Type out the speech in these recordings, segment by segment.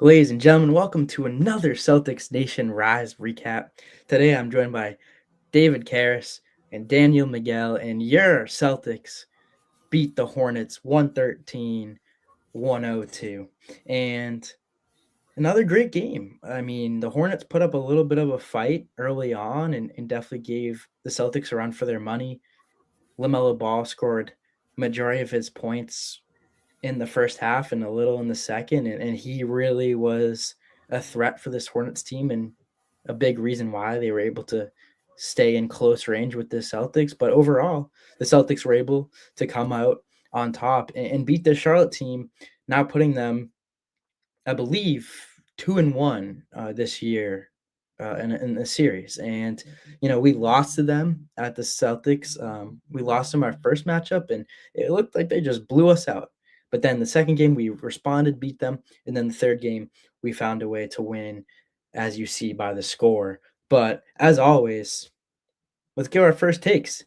Ladies and gentlemen, welcome to another Celtics Nation Rise recap. Today I'm joined by David Caires and Daniel Miguel, and your Celtics beat the Hornets 113-102. And another great game. I mean, the Hornets put up a little bit of a fight early on and definitely gave the Celtics a run for their money. LaMelo Ball scored majority of his points in the first half and a little in the second, and he really was a threat for this Hornets team and a big reason why they were able to stay in close range with the Celtics. But overall, the Celtics were able to come out on top and beat the Charlotte team, now putting them, I believe, 2-1 this year in the series. And we lost to them at the Celtics. We lost them our first matchup, and it looked like they just blew us out. But then the second game, we responded, beat them. And then the third game, we found a way to win, as you see by the score. But as always, let's give our first takes.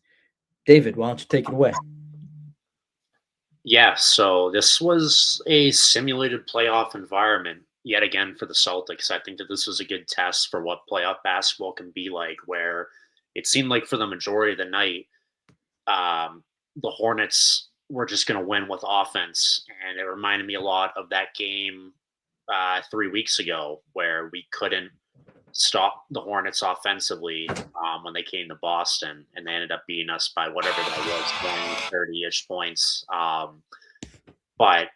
David, why don't you take it away? Yeah, so this was a simulated playoff environment yet again for the Celtics. I think that this was a good test for what playoff basketball can be like, where it seemed like for the majority of the night, the Hornets were just going to win with offense. And it reminded me a lot of that game 3 weeks ago where we couldn't stop the Hornets offensively when they came to Boston, and they ended up beating us by whatever that was, 20, 30-ish points. But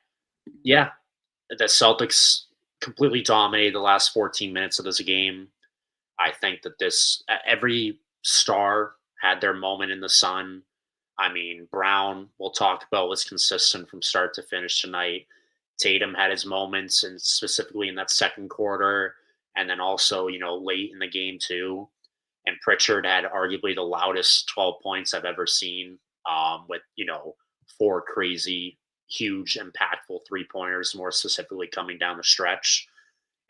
yeah, the Celtics completely dominated the last 14 minutes of this game. I think that every star had their moment in the sun. I mean, Brown, we'll talk about, was consistent from start to finish tonight. Tatum had his moments, and specifically in that second quarter, and then also, late in the game too. And Pritchard had arguably the loudest 12 points I've ever seen, with, 4 crazy, huge, impactful three-pointers, more specifically coming down the stretch.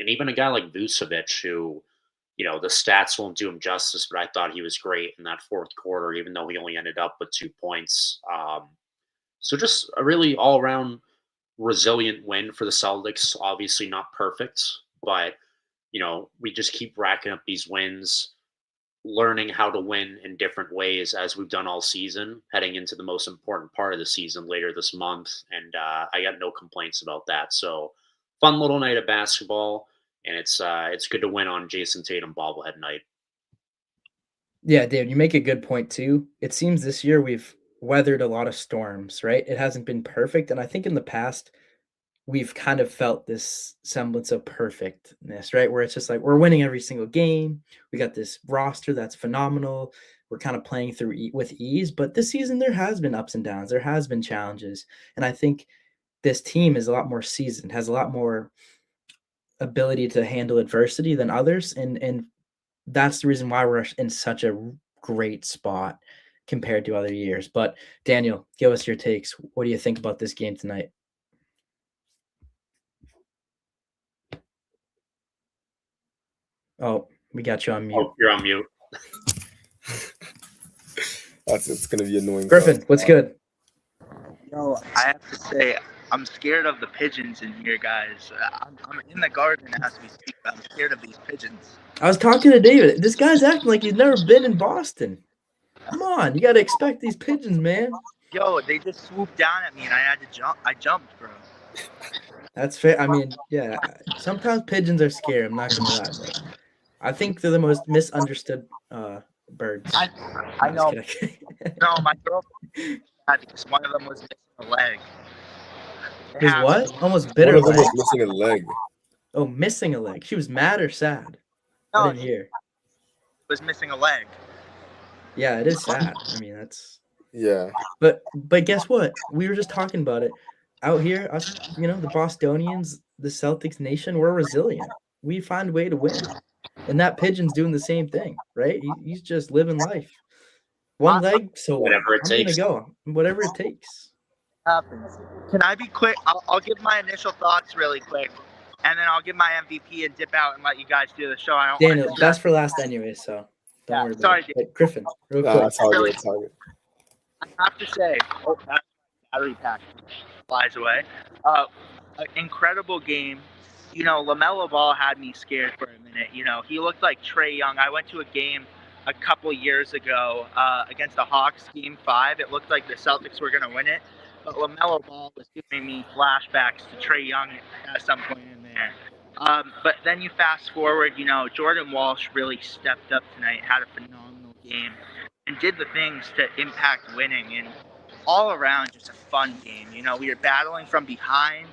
And even a guy like Vucevic, who, the stats won't do him justice, but I thought he was great in that fourth quarter, even though he only ended up with 2 points. So just a really all-around resilient win for the Celtics. Obviously not perfect, but we just keep racking up these wins, learning how to win in different ways as we've done all season, heading into the most important part of the season later this month. And I got no complaints about that. So fun little night of basketball, and it's good to win on Jason Tatum bobblehead night. Yeah, David, you make a good point too. It seems this year we've weathered a lot of storms, right? It hasn't been perfect. And I think in the past, we've kind of felt this semblance of perfectness, right? Where it's just like we're winning every single game. We got this roster that's phenomenal. We're kind of playing through with ease. But this season, there has been ups and downs. There has been challenges. And I think this team is a lot more seasoned, has a lot more ability to handle adversity than others. And that's the reason why we're in such a great spot compared to other years. But Daniel, give us your takes. What do you think about this game tonight? Oh, we got you on mute. Oh, you're on mute. It's going to be annoying. Griffin, what's good? Yo, I have to say, I'm scared of the pigeons in here, guys. I'm in the garden as we speak, but I'm scared of these pigeons. I was talking to David. This guy's acting like he's never been in Boston. Come on, you got to expect these pigeons, man. Yo, they just swooped down at me, and I had to jump. I jumped, bro. That's fair. I mean, yeah, sometimes pigeons are scary. I'm not going to lie. But I think they're the most misunderstood birds. I know. No, my girlfriend had this. One of them was missing a leg. His what? Almost bit her leg. Was missing a leg. Oh, missing a leg. She was mad or sad? No, I didn't hear. Was missing a leg. Yeah, it is sad. I mean, that's. Yeah. But guess what? We were just talking about it. Out here, us, the Bostonians, the Celtics nation, we're resilient. We find a way to win. And that pigeon's doing the same thing, right? He's just living life. One leg, so whatever it takes. I'm gonna go. Whatever it takes. Can I be quick? I'll give my initial thoughts really quick, and then I'll give my MVP and dip out and let you guys do the show. Daniel, that's for last anyway, so don't worry about it. But Griffin, real quick. It's all good. I have to say, that battery pack flies away. An incredible game. LaMelo Ball had me scared for a minute. He looked like Trae Young. I went to a game a couple years ago against the Hawks, Game 5. It looked like the Celtics were going to win it, but LaMelo Ball was giving me flashbacks to Trae Young at some point in there. But then you fast forward, Jordan Walsh really stepped up tonight, had a phenomenal game, and did the things to impact winning. And all around, just a fun game. We were battling from behind.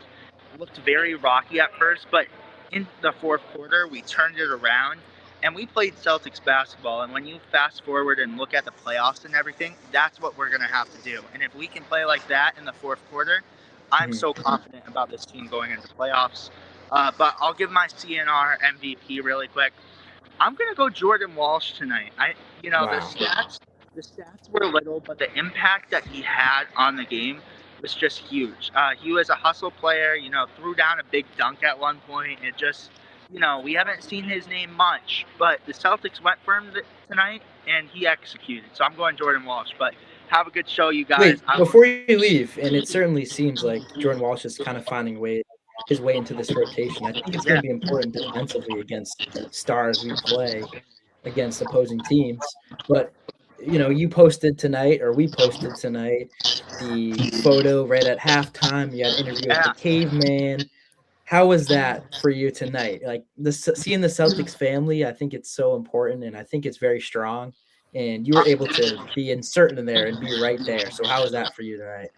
It looked very rocky at first, but in the fourth quarter, we turned it around, and we played Celtics basketball. And when you fast forward and look at the playoffs and everything, that's what we're going to have to do. And if we can play like that in the fourth quarter, I'm so confident about this team going into playoffs. But I'll give my CNR MVP really quick. I'm going to go Jordan Walsh tonight. The stats were little, but the impact that he had on the game was just huge. He was a hustle player, threw down a big dunk at one point. It just, we haven't seen his name much, but the Celtics went for him tonight, and he executed. So I'm going Jordan Walsh, but have a good show, you guys. Wait, before you leave, and it certainly seems like Jordan Walsh is kind of finding his way into this rotation. I think it's going to be important defensively against stars we play against opposing teams. But we posted tonight the photo right at halftime. You had an interview with the caveman. How was that for you tonight? Like seeing the Celtics family, I think it's so important, and I think it's very strong. And you were able to be inserted in there and be right there. So how was that for you tonight?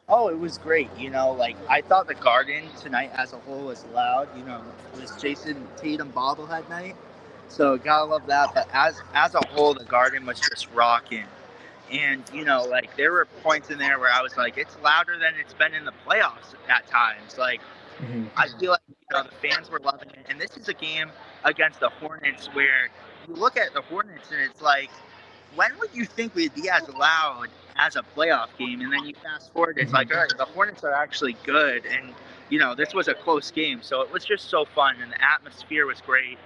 Oh, it was great. I thought the Garden tonight as a whole was loud. It was Jason Tatum bobblehead night. So gotta love that. But as a whole, the Garden was just rocking. And, there were points in there where I was like, it's louder than it's been in the playoffs at times. I feel like, the fans were loving it. And this is a game against the Hornets where you look at the Hornets and it's like, when would you think we'd be as loud as a playoff game? And then you fast forward, it's like, all right, the Hornets are actually good. And, this was a close game. So it was just so fun. And the atmosphere was great.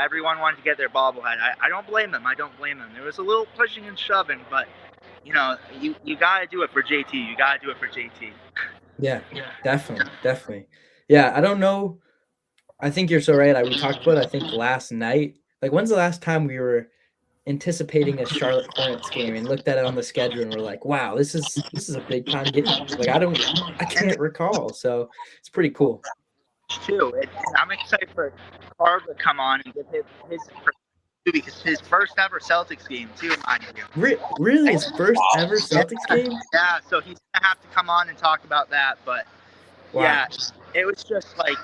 Everyone wanted to get their bobblehead. I don't blame them. There was a little pushing and shoving, but, you got to do it for JT. You got to do it for JT. Yeah, definitely. Yeah, I don't know. I think you're so right. We talked about it, I think, last night. Like, when's the last time we were anticipating a Charlotte Hornets game and looked at it on the schedule and we're like, wow, this is a big time game. Like, I can't recall. So it's pretty cool. Too. And I'm excited for Carv to come on and give his because his first ever Celtics game too, mind you. Really, his first ever Celtics game? Yeah, so he's gonna have to come on and talk about that. But yeah, it was just like,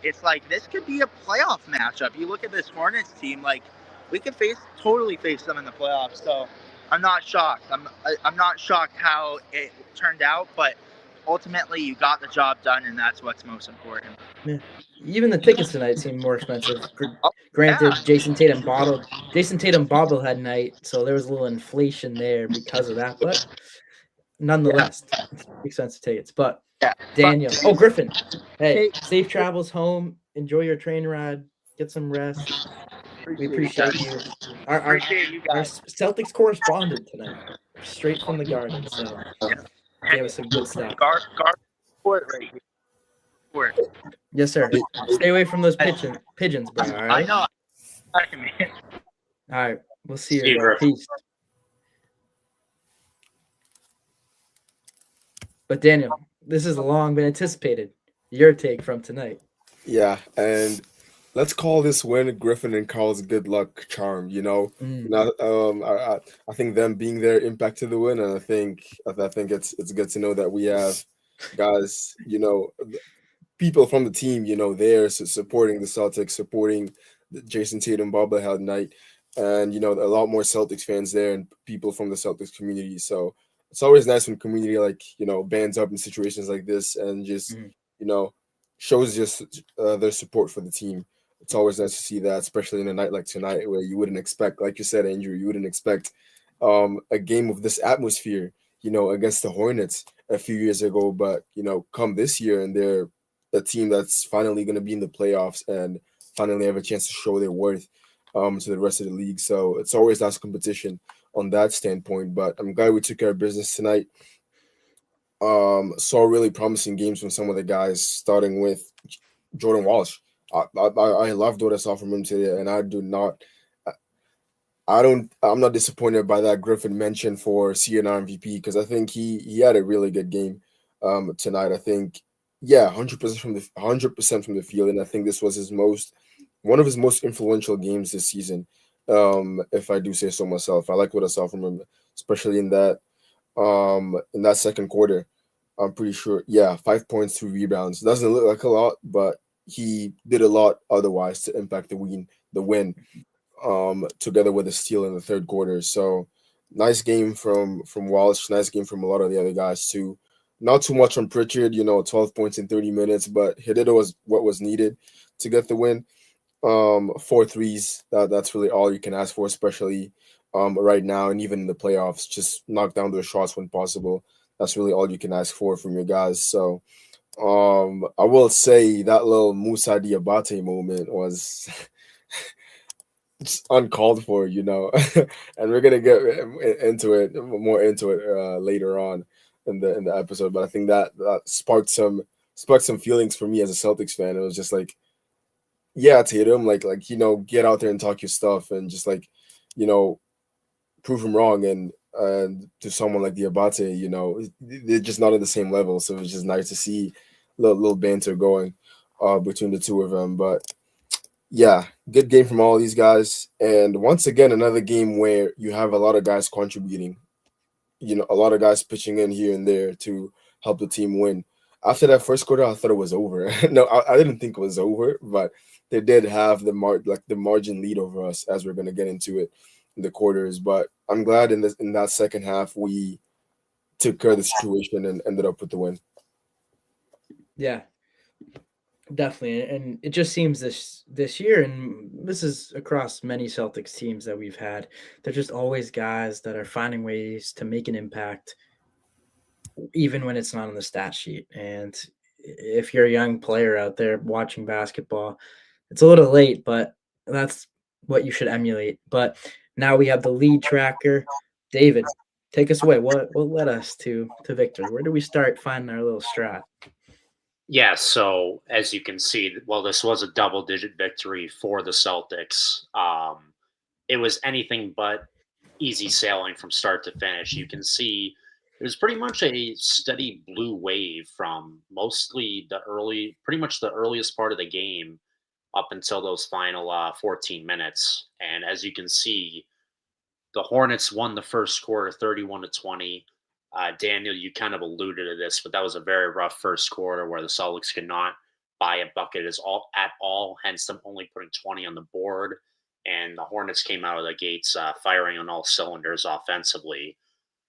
it's like this could be a playoff matchup. You look at this Hornets team, like we could totally face them in the playoffs. So I'm not shocked. I'm not shocked how it turned out, but ultimately you got the job done, and that's what's most important. Yeah. Even the tickets tonight seem more expensive. Granted, yeah. Jason Tatum bobblehead night, so there was a little inflation there because of that, but nonetheless, expensive tickets. But Daniel, Griffin, hey, safe travels home. Enjoy your train ride. Get some rest. We appreciate you. Our Celtics correspondent tonight, straight from the Garden. So gave us some good stuff. Guard right here. Yes, sir. Stay away from those pigeons, bro. All right. I know. All right. We'll see you. Bro. Peace. But Daniel, this has long been anticipated. Your take from tonight. Yeah, and let's call this win Griffin and Carl's good luck charm. I think them being there impacted the win, and I think it's good to know that we have guys, people from the team, there supporting the Celtics, supporting the Jason Tatum bobblehead night, and a lot more Celtics fans there and people from the Celtics community. So it's always nice when community bands up in situations like this and just shows just their support for the team. It's always nice to see that, especially in a night like tonight where you wouldn't expect, like you said, Andrew, you wouldn't expect a game of this atmosphere, against the Hornets a few years ago. But, come this year and they're a team that's finally going to be in the playoffs and finally have a chance to show their worth to the rest of the league. So it's always nice competition on that standpoint. But I'm glad we took care of business tonight. Saw really promising games from some of the guys, starting with Jordan Walsh. I loved what I saw from him today, and I'm not disappointed by that Griffin mention for CNR MVP, because I think he had a really good game tonight. I think, yeah, 100% from the field, and I think this was one of his most influential games this season. If I do say so myself, I like what I saw from him, especially in that second quarter. I'm pretty sure, yeah, 5 points, 3 rebounds. Doesn't look like a lot, but he did a lot otherwise to impact the win, together with a steal in the third quarter. So nice game from Walsh, nice game from a lot of the other guys too. Not too much on Pritchard, 12 points in 30 minutes, but he did what was needed to get the win. 4 threes, that's really all you can ask for, especially right now, and even in the playoffs. Just knock down those shots when possible. That's really all you can ask for from your guys. So I will say that little Musa Diabate moment was it's uncalled for, and we're gonna get more into it later on in the episode. But I think that sparked some feelings for me as a Celtics fan. It was just like, yeah, Tatum, get out there and talk your stuff, and just prove him wrong. And to someone like Diabate, they're just not at the same level. So it's just nice to see little banter going between the two of them. But yeah, good game from all these guys. And once again, another game where you have a lot of guys contributing, a lot of guys pitching in here and there to help the team win. After that first quarter, I thought it was over. No, I didn't think it was over, but they did have the margin lead over us, as we're gonna get into it in the quarters. But I'm glad in that second half we took care of the situation and ended up with the win. Yeah, definitely. And it just seems this year, and this is across many Celtics teams that we've had, they're just always guys that are finding ways to make an impact, even when it's not on the stat sheet. And if you're a young player out there watching basketball, it's a little late, but that's what you should emulate. But now we have the lead tracker. David, take us away. What led us to victory? Where do we start finding our little strat? Yeah, so as you can see, well, this was a double-digit victory for the Celtics. It was anything but easy sailing from start to finish. You can see it was pretty much a steady blue wave from pretty much the earliest part of the game up until those final 14 minutes. And as you can see, the Hornets won the first quarter 31-20. Daniel, you kind of alluded to this, but that was a very rough first quarter where the Celtics could not buy a bucket at all, hence them only putting 20 on the board. And the Hornets came out of the gates firing on all cylinders offensively.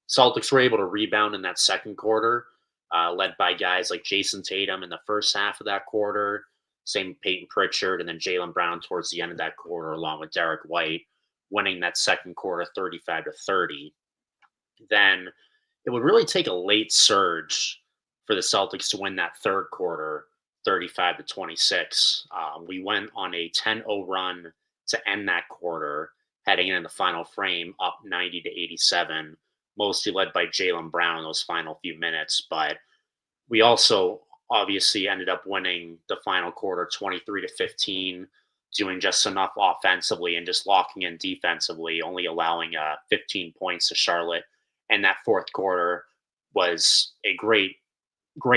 Celtics were able to rebound in that second quarter, led by guys like Jason Tatum in the first half of that quarter, same Peyton Pritchard, and then Jaylen Brown towards the end of that quarter, along with Derek White, winning that second quarter 35-30. Then it would really take a late surge for the Celtics to win that third quarter 35-26. We went on a 10-0 run to end that quarter, heading into the final frame up 90-87, mostly led by Jaylen Brown in those final few minutes. But we also obviously ended up winning the final quarter 23-15, doing just enough offensively and just locking in defensively, only allowing 15 points to Charlotte. And that fourth quarter was a great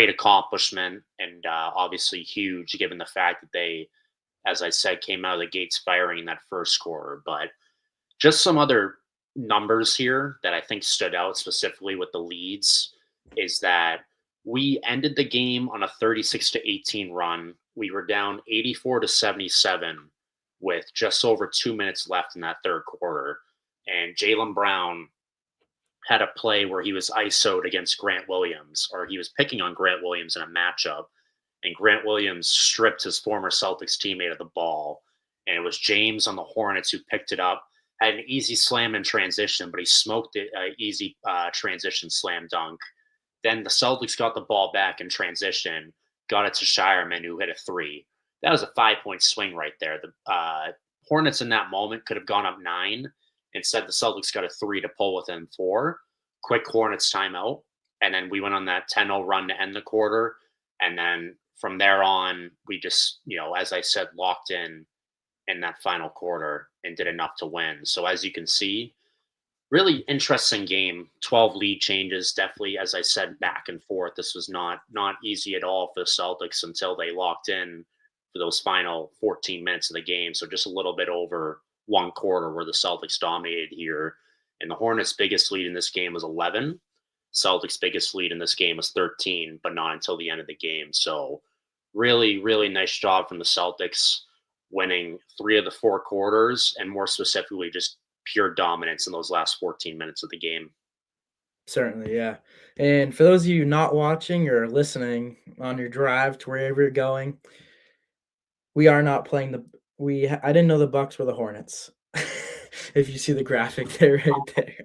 accomplishment, and obviously huge given the fact that they, as I said, came out of the gates firing in that first quarter. But just some other numbers here that I think stood out specifically with the leads is that we ended the game on a 36-18 run. We were down 84-77 with just over 2 minutes left in that third quarter. And Jaylen Brown had a play where he was ISO'd against Grant Williams, or he was picking on Grant Williams in a matchup. And Grant Williams stripped his former Celtics teammate of the ball. And it was James on the Hornets who picked it up, had an easy slam in transition, but he smoked it, easy transition slam dunk. Then the Celtics got the ball back in transition, got it to Shireman, who hit a three. That was a 5-point swing right there. The Hornets in that moment could have gone up 9. Instead, the Celtics got a 3 to pull within 4. Quick Hornets timeout. And then we went on that 10-0 run to end the quarter. And then from there on, we just, as I said, locked in that final quarter and did enough to win. So as you can see, really interesting game. 12 lead changes, definitely, as I said, back and forth. This was not easy at all for the Celtics until they locked in for those final 14 minutes of the game. So just a little bit over one quarter where the Celtics dominated here. And the Hornets' biggest lead in this game was 11. Celtics' biggest lead in this game was 13, but not until the end of the game. So really, really nice job from the Celtics, winning 3 of the 4 quarters, and more specifically, just pure dominance in those last 14 minutes of the game. Certainly, yeah. And for those of you not watching or listening on your drive to wherever you're going, we are not playing I didn't know the Bucks were the Hornets. If you see the graphic there, right there.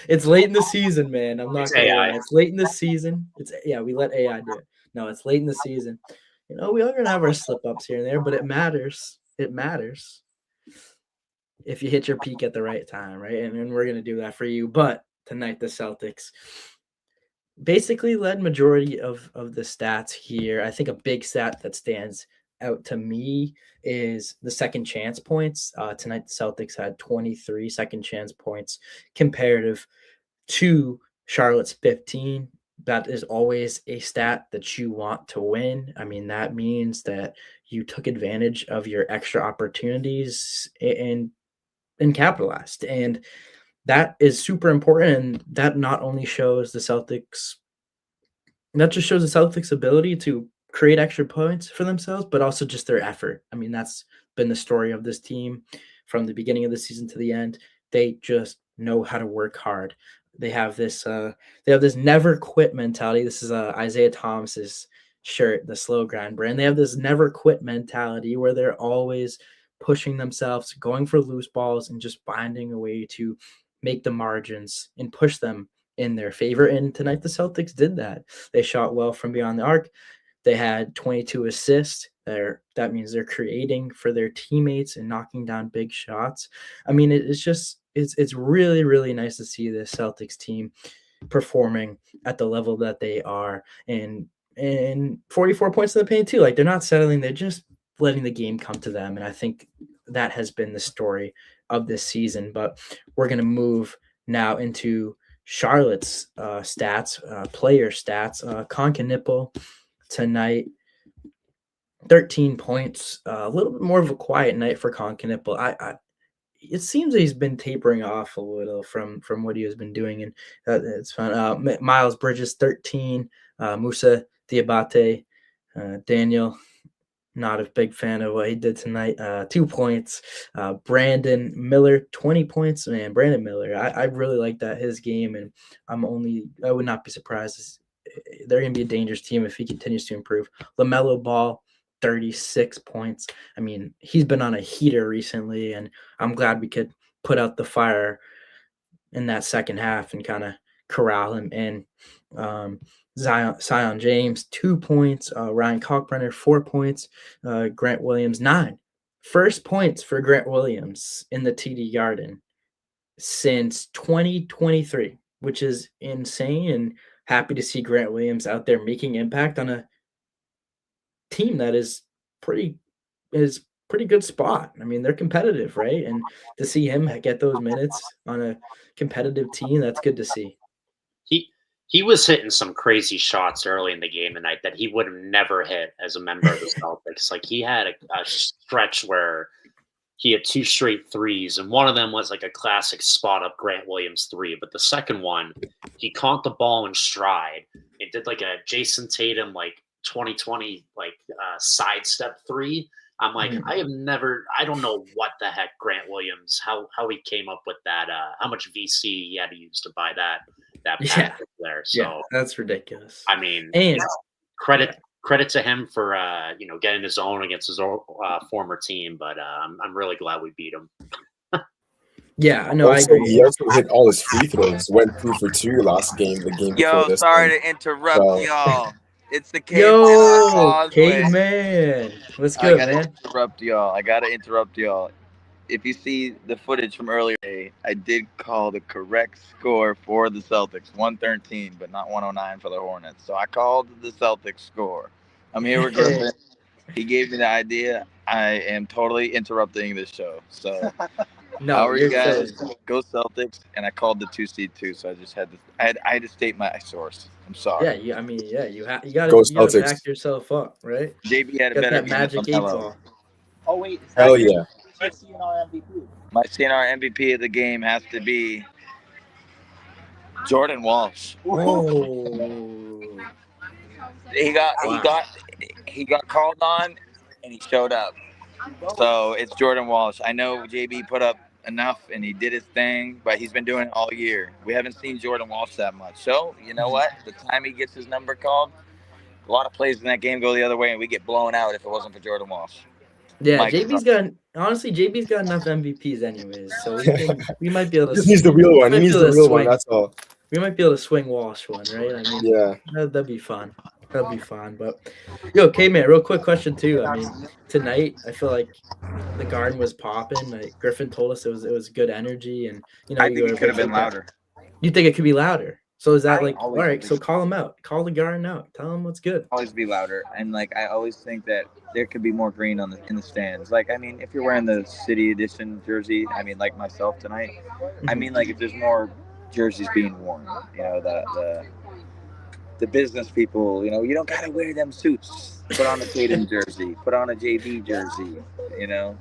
It's late in the season, man. I'm not gonna lie. It's late in the season. We let AI do it. No, it's late in the season. We are gonna have our slip-ups here and there, but it matters. It matters if you hit your peak at the right time, right? And we're gonna do that for you. But tonight, the Celtics basically led majority of the stats here. I think a big stat that stands out to me is the second chance points. Tonight, the Celtics had 23 second chance points comparative to Charlotte's 15. That is always a stat that you want to win. I mean, that means that you took advantage of your extra opportunities and capitalized. And that is super important. And that not only shows the Celtics, that just shows the Celtics' ability to create extra points for themselves, but also just their effort. I mean, that's been the story of this team from the beginning of the season to the end. They just know how to work hard. They have this never quit mentality. This is Isaiah Thomas's shirt, the Slow Grind brand. They have this never quit mentality where they're always pushing themselves, going for loose balls, and just finding a way to make the margins and push them in their favor. And tonight the Celtics did that. They shot well from beyond the arc. They had 22 assists. That means they're creating for their teammates and knocking down big shots. I mean, it's really, really nice to see the Celtics team performing at the level that they are, and 44 points in the paint too. Like, they're not settling. They're just letting the game come to them. And I think that has been the story of this season. But we're going to move now into Charlotte's stats, player stats. Concanipple tonight, 13 points, a little bit more of a quiet night for Concanipple. It seems that he's been tapering off a little from what he has been doing, and it's fun. Miles Bridges, 13, Musa Diabate, Daniel, not a big fan of what he did tonight. 2 points. Brandon Miller, 20 points. Man, Brandon Miller, I really like his game, and I would not be surprised. They're going to be a dangerous team if he continues to improve. LaMelo Ball, 36 points. I mean, he's been on a heater recently, and I'm glad we could put out the fire in that second half and kind of corral him in. Zion James, 2 points. Ryan Kalkbrenner, 4 points. Grant Williams, 9. First points for Grant Williams in the TD Garden since 2023, which is insane, and happy to see Grant Williams out there making impact on a team that is pretty good spot. I mean, they're competitive, right? And to see him get those minutes on a competitive team, that's good to see. He was hitting some crazy shots early in the game tonight that he would have never hit as a member of the Celtics. Like, he had a stretch where he had 2 straight threes, and one of them was like a classic spot up Grant Williams 3. But the second one, he caught the ball in stride. It did like a Jason Tatum, like 2020, like sidestep 3. I'm like, I don't know what the heck Grant Williams, how he came up with that, how much VC he had to use to buy that there. So that's ridiculous. I mean, and credit to him for getting his own against his former team, but I'm really glad we beat him. Yeah, I know. I agree. He also hit all his free throws. Went 2 for 2 last game. The game before this. Sorry to interrupt y'all. It's the Caveman. What's good, man? I gotta interrupt y'all. If you see the footage from earlier, I did call the correct score for the Celtics, 113, but not 109 for the Hornets. So I called the Celtics score. I'm here with Griffin. He gave me the idea. I am totally interrupting this show. So, No, how are you you're guys? chilling. Go Celtics! And I called the 2 seed too, so I just had to. I had to state my source. I'm sorry. Yeah, you Go gotta back Celtics. yourself up, right? JB had a Got better that game than magic 8 LaMelo. ball. Oh wait, is Hell yeah. my CNR MVP? My CNR MVP of the game has to be Jordan Walsh. Oh, He got called on, and he showed up. So it's Jordan Walsh. I know JB put up enough, and he did his thing, but he's been doing it all year. We haven't seen Jordan Walsh that much. So you know what? The time he gets his number called, a lot of plays in that game go the other way, and we get blown out if it wasn't for Jordan Walsh. yeah. Mike, JB's got enough MVPs anyways, so we might be able to. Just needs the real one. He might be needs able the to real one. swing. That's all. We might be able to swing Walsh one, right? I mean, Yeah. that'd be fun. That'd be fun. But yo, K-Man, real quick question too. I mean, tonight I feel like the Garden was popping. Like Griffin told us it was good energy, and I think it could have been louder. You think it could be louder? So is that I like all always right? think- So call him out. Call the Garden out. Tell him what's good. Always be louder, and like I always think that there could be more green in the stands. Like I mean, if you're wearing the City Edition jersey, I mean, like myself tonight. I mean, like if there's more jerseys being worn, you know, the business people, you know, you don't gotta wear them suits. Put on a Tatum jersey. Put on a JB jersey. You know.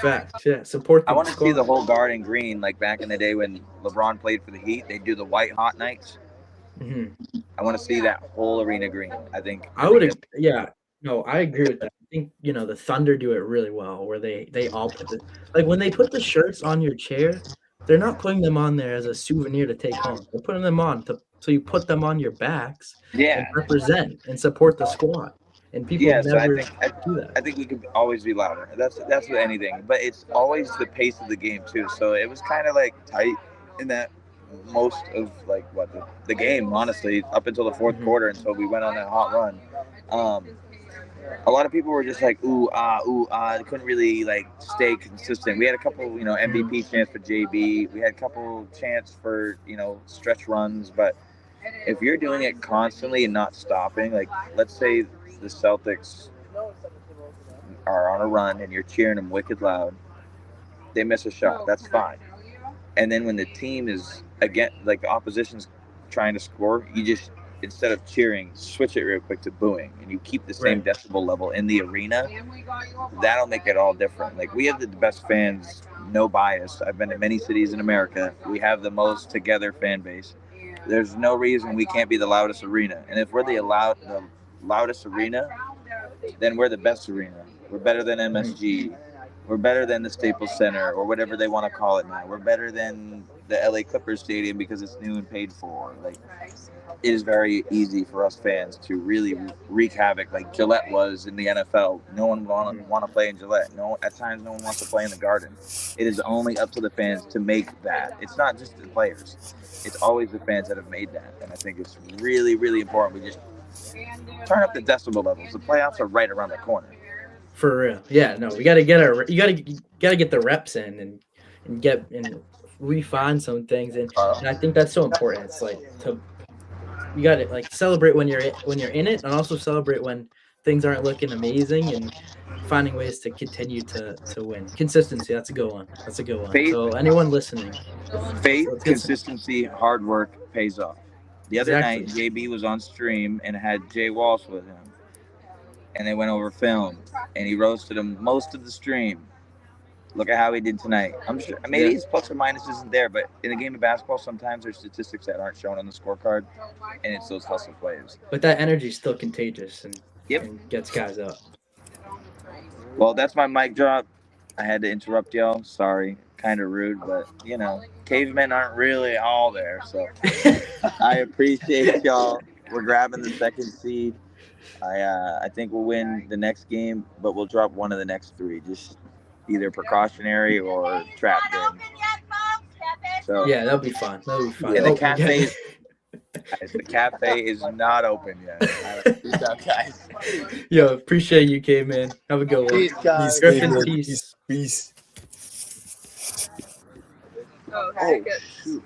Facts. Yeah. Support. I want to see the whole Garden green, like back in the day when LeBron played for the Heat. They do the white hot nights. Mm-hmm. I want to see that whole arena green. I think. Yeah. No, I agree with that. I think the Thunder do it really well, where they all put like when they put the shirts on your chair, they're not putting them on there as a souvenir to take home. They're putting them on so you put them on your backs and represent and support the squad. And people never do that. I think we could always be louder. That's with anything, but it's always the pace of the game too. So it was kind of like tight in that most of like the game, honestly, up until the fourth quarter, until we went on that hot run. A lot of people were just like ooh ah. They couldn't really like stay consistent. We had a couple MVP chants for JB. We had a couple chants for stretch runs, but if you're doing it constantly and not stopping, like let's say the Celtics are on a run and you're cheering them wicked loud, they miss a shot, that's fine. And then when the team is again, like the opposition's trying to score, you just, instead of cheering, switch it real quick to booing, and you keep the same decibel level in the arena. That'll make it all different. Like we have the best fans, no bias. I've been in many cities in America. We have the most together fan base. There's no reason we can't be the loudest arena. And if we're the loudest arena, then we're the best arena. We're better than MSG. We're better than the Staples Center or whatever they want to call it now. We're better than the LA Clippers Stadium because it's new and paid for. Like, it is very easy for us fans to really wreak havoc like Gillette was in the NFL. No one want to play in Gillette. At times no one wants to play in the Garden. It is only up to the fans to make that. It's not just the players. It's always the fans that have made that. And I think it's really, really important. We just turn up the decibel levels. The playoffs are right around the corner. For real. Yeah, no, we gotta get the reps in and refine some things, and I think that's so important. It's like you gotta like celebrate when you're in it, and also celebrate when things aren't looking amazing, and finding ways to continue to win. Consistency, that's a good one. Faith, so anyone listening, consistency, hard work pays off. The other night, JB was on stream and had Jay Walsh with him. And they went over film, and he roasted him most of the stream. Look at how he did tonight. I'm sure maybe his plus or minus isn't there, but in a game of basketball, sometimes there's statistics that aren't shown on the scorecard, and it's those hustle plays. But that energy is still contagious and gets guys up. Well, that's my mic drop. I had to interrupt y'all. Sorry, kind of rude, but cavemen aren't really all there. So I appreciate y'all. We're grabbing the second seed. I think we'll win the next game, but we'll drop one of the next three, just either precautionary or trapped in. So yeah, that'll be fun. Yeah, the cafe is not open yet. Peace out, guys. Yo, appreciate you, caveman. Have a good one. Peace, guys. Griffin, peace. Peace. Oh, shoot.